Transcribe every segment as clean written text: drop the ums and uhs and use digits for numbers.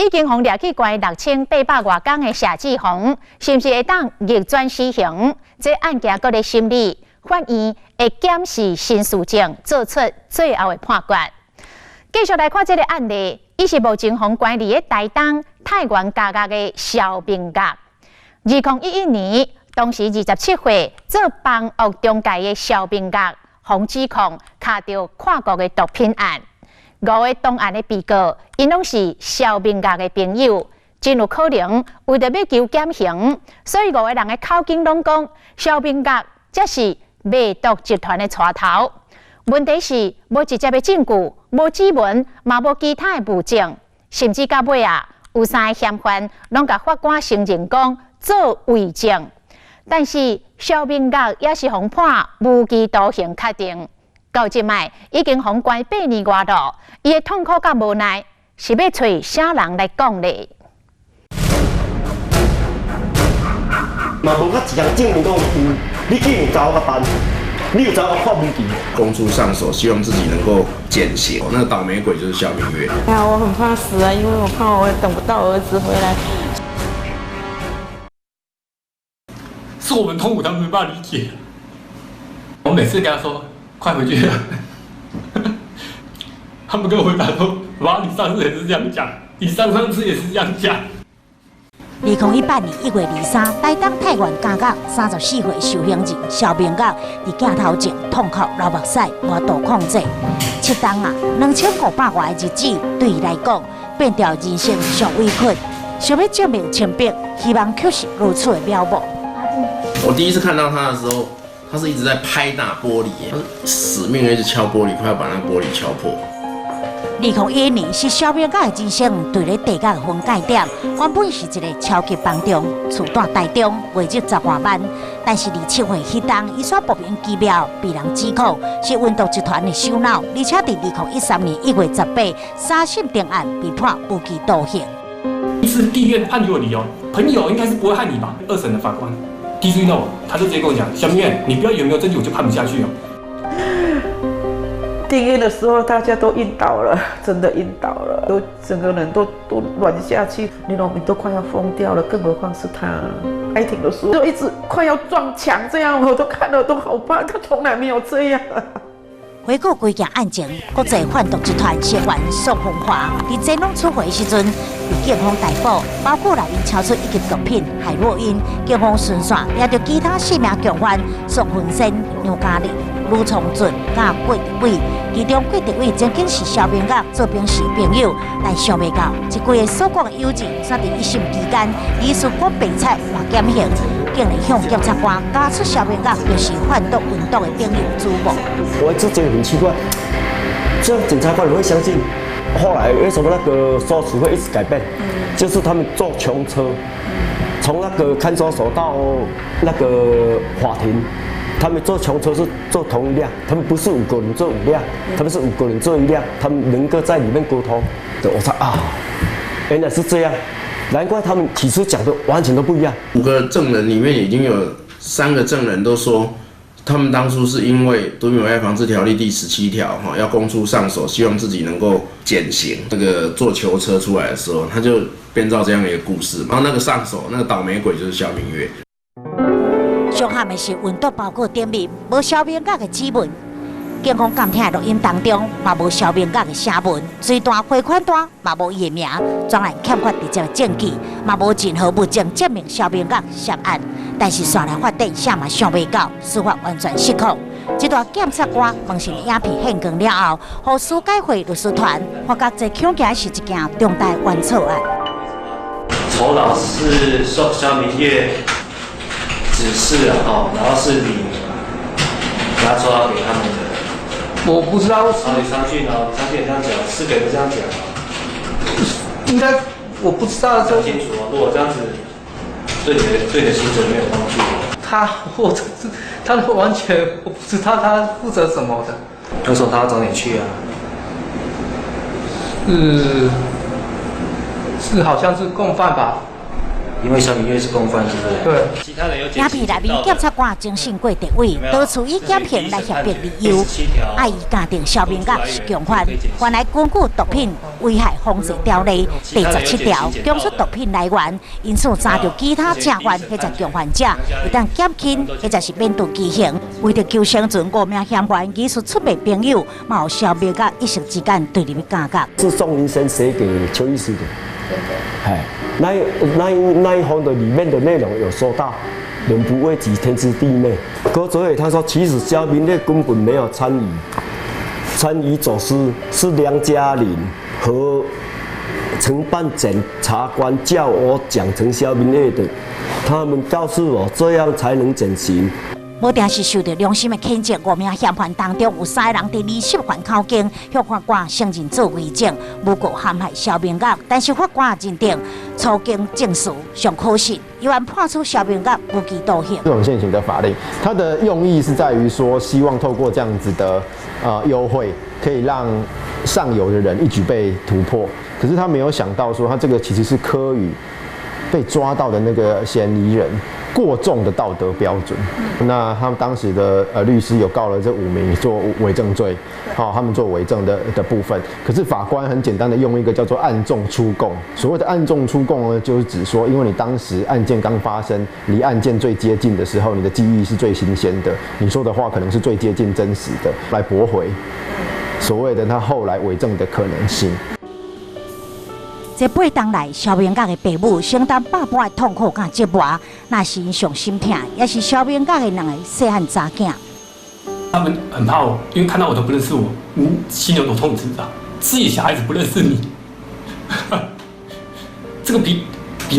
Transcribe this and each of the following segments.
已经互掠去关6800多天的谢志宏，是毋是会当逆转死刑？这案件搁咧审理，法院会检视新事证，做出最后的判决。继续来看这个案例，伊是吴金宏管理的台东太原家乐的肖明甲。2011年，当时27岁，做房屋中介的肖明甲，洪指控卡到跨国的毒品案。5个当案的被告，因拢是肖明甲的朋友，真有可能为着要求减刑，所以5个人的口径拢讲肖明甲才是卖毒集团的带头。问题是无直接的证据，无指纹，嘛无其他的物证，甚至到尾有3个嫌犯拢甲法官承认讲做伪证，但是肖明甲也是互判无期徒刑确定。到即卖已经互关8年外了，伊的痛苦甲无奈是要找啥人来讲呢？嘛无甲一项证明讲你竟然找我办，你有找我判无期。公诉上手，希望自己能够减刑。那个倒霉鬼就是肖明月。哎呀，我很怕死啊，因为我怕我等不到儿子回来。是我们痛苦，他们没办法理解。我每次跟他说快回去了，他们跟我回答说：“妈，你上次也是这样讲，你上次也是这样讲。” 2018年1月23，台东太原家乐34岁受刑人肖明甲伫镜头前痛哭流目屎，无度控制。7档2500外的日子，对伊来讲变掉人生上委屈。想要证明清白，希望却是如此的渺茫。我第一次看到他的时候，他是一直在拍打玻璃，他是死命的一直敲玻璃，快要把那个玻璃敲破。 2011年是肖明甲的人生对咧地价的分界点，原本是一个超级房仲，厝住台中，月入10外万。但是27岁迄当，伊所莫名其妙被人指控是运毒集团的首脑，而且伫2013年1月183审定案被判无期徒刑。一次地院判给我理由，朋友应该是不会害你吧？2审的法官第一次遇到我，他就直接跟我讲：“小明月，你不要以为没有证据我就判不下去哦。” 定谳的时候，大家都晕倒了，真的晕倒了，都整个人都软下去，林农民都快要疯掉了，更何况是他。开庭的时候就一直快要撞墙，这样我都看了都好怕，他从来没有这样。回顾规件案情，国际贩毒集团成员宋凤华伫前拢出回时阵被警方逮捕，包括内面超出1级毒品海洛因。警方顺线抓到其他4名共犯宋文生、杨嘉玲、卢崇俊、甲郭德伟，其中郭德伟曾经是肖明甲做平时朋友，但想袂到一季的所讲的友情，煞伫1审期间，疑似国白菜换减刑，竟然向检察官加出肖明甲就是贩毒运动的朋友主谋。我一直觉得很奇怪，这样检察官你会相信？后来为什么那个说辞会一直改变？就是他们坐穷车，从那个看守所到那个法庭。 他们坐穷车是坐同一辆，他们不是5个人坐5辆，他们是5个人坐1辆，他们能够在里面沟通。我猜啊，原来是这样，难怪他们起初讲的完全都不一样。5个证人里面已经有3个证人都说，他们当初是因为《毒品危害防治条例》第17条要公诉上手，希望自己能够减刑。那个坐囚车出来的时候，他就编造这样的一个故事，然后那个上手那个倒霉鬼就是肖明月。 伤害的是运毒包裹店面，无肖明甲的指纹。警方监听的录音当中，嘛无肖明甲的声纹，追单汇款单嘛无伊的名，专案欠缺直接证据，嘛无任何物证证明肖明甲涉案。但是线来发展啥嘛想袂到，司法完全失控。这段检察官完成影片献光了后，互司改会律师团发觉这恐惊是一件重大冤错案。酬劳是受肖明月。 指示啊，然后是你拿酬劳给他们的。我不知道。李昌俊哦，李昌俊也这样讲，4个人这样讲啊。应该我不知道。讲清楚哦，如果这样子对你的行程没有帮助。他完全我不知道他负责什么的。那时候他要找你去啊。是好像是共犯吧。因为肖明月是共犯，是不是？对。其他人有影片内面检察官精神过地位，多处以减刑来胁迫理由，爱伊鉴定肖明甲是共犯。原来根据毒品危害防治条例第17条，供出毒品来源，因此查到其他正犯或者共犯者，一旦减轻或者是免除其刑。为着救生存5名嫌犯，艺术出卖朋友，嘛有肖明甲一时之间对入去感觉。是宋医生写给邱医师的，哎，那一封的里面的内容有说到，人不为己，天诛地灭。葛哲伟他说，其实肖明烈根本没有参与走私，是梁嘉玲和承办检察官叫我讲成肖明烈的，他们告诉我这样才能减刑。无定是受到良心的谴责，5名嫌犯当中有3个人伫20环口径向法官承认做伪证，诬告陷害肖明甲，但是法官认定初经证实尚可信，依然判处肖明甲无期徒刑。这种现行的法令，它的用意是在于说，希望透过这样子的优惠，可以让上游的人一举被突破。可是他没有想到说，他这个其实是科予被抓到的那个嫌疑人过重的道德标准。那他们当时的律师有告了这5名做伪证罪，他们做伪证的部分。可是法官很简单的用一个叫做暗中出供。所谓的暗中出供呢，就是指说，因为你当时案件刚发生，离案件最接近的时候，你的记忆是最新鲜的，你说的话可能是最接近真实的，来驳回所谓的他后来伪证的可能性。这8当来，肖明甲的父母承担百般的痛苦甲折磨，那是因上心痛，也是肖明甲的2个细汉查囝。他们很怕我，因为看到我都不认识我，心有多痛，你知不知道？自己小孩子不认识你，这个比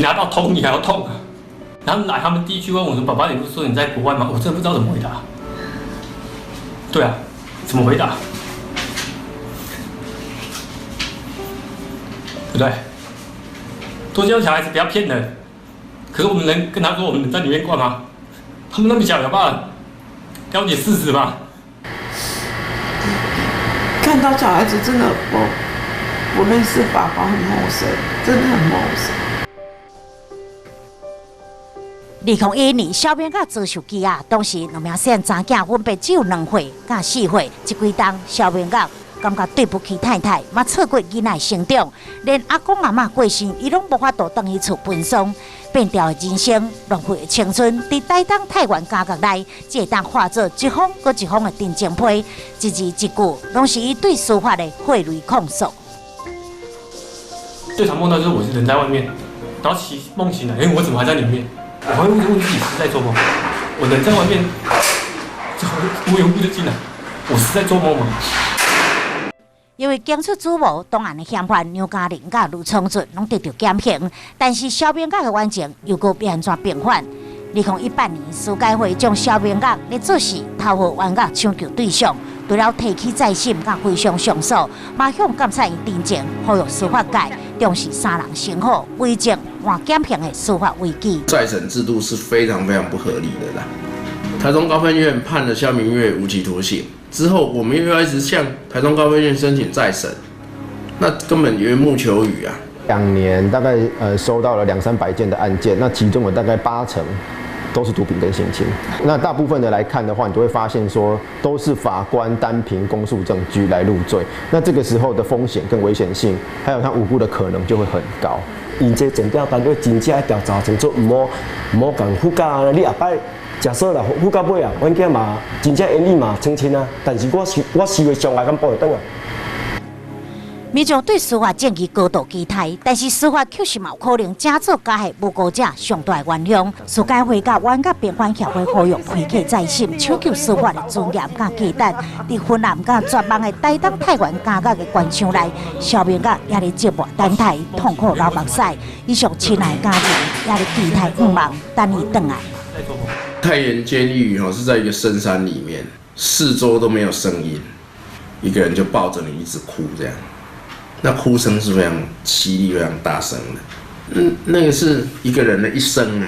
拿到头你还要痛啊！然后来，他们第一句问我说：“爸爸，你不是说你在国外吗？”我真的不知道怎么回答。对啊，怎么回答？对不对？多教小孩子不要骗人。可是我们能跟他说我们能在里面逛吗？他们那么小，有办法了解事实吗？看到小孩子真的不认识爸爸，很陌生，真的很陌生。2012年，肖明甲遭受羁押，当时2名细汉查囝分别只有2岁甲4岁，这几冬肖明甲感觉对不起太太，嘛错过囡仔成长，连阿公阿嬷过身，伊拢无法度回去厝奔丧，变调的人生，浪费的青春，伫台东太原家角内，只会当化作一封搁一封的定情批，一字一句，拢是伊对司法的血泪控诉。最常梦到就是我是人在外面，然后梦醒来，我怎么还在里面？我会问自己是在做梦，我人在外面，无缘无故就进来，我是在做梦吗？因为检出主谋当案的嫌犯刘嘉玲甲卢昌俊拢得到减刑，但是肖明甲的冤情又搁变安怎平反？2018年，司改会将肖明甲列作是头号冤家抢救对象，除了提起再审甲非常上诉，嘛向监察院陈情，呼吁司法界重视3人成好、伪证换减刑的司法危机。再审制度是非常非常不合理的啦。台中高分院判了肖明月无期徒刑。之后，我们又要一直向台中高分院申请再审，那根本缘木求鱼啊！2年大概收到了200-300件的案件，那其中有大概80%都是毒品跟性侵。那大部分的来看的话，你就会发现说，都是法官单凭公诉证据来入罪。那这个时候的风险跟危险性，还有他无辜的可能就会很高。因这检调单位真正调查清楚，唔好讲副驾，你下摆。假设啦，副到尾啊，阮囝嘛真正严厉嘛澄清啊，但是我视为上海敢报会倒啊。民众对司法正义高度期待，但是司法确实有可能假造加害诬告者上大的原谅。司改会甲冤家平反协会呼吁批起再审，抢救司法的尊严甲价值。伫昏暗甲绝望的台东太原家角的官场内，肖明甲也咧折磨等待，痛苦流目屎。以上亲爱的家庭也咧期待盼望等伊回来。太原监狱是在一个深山里面，四周都没有声音，一个人就抱着你一直哭，这样，那哭声是非常凄厉、非常大声的。那个是一个人的一生。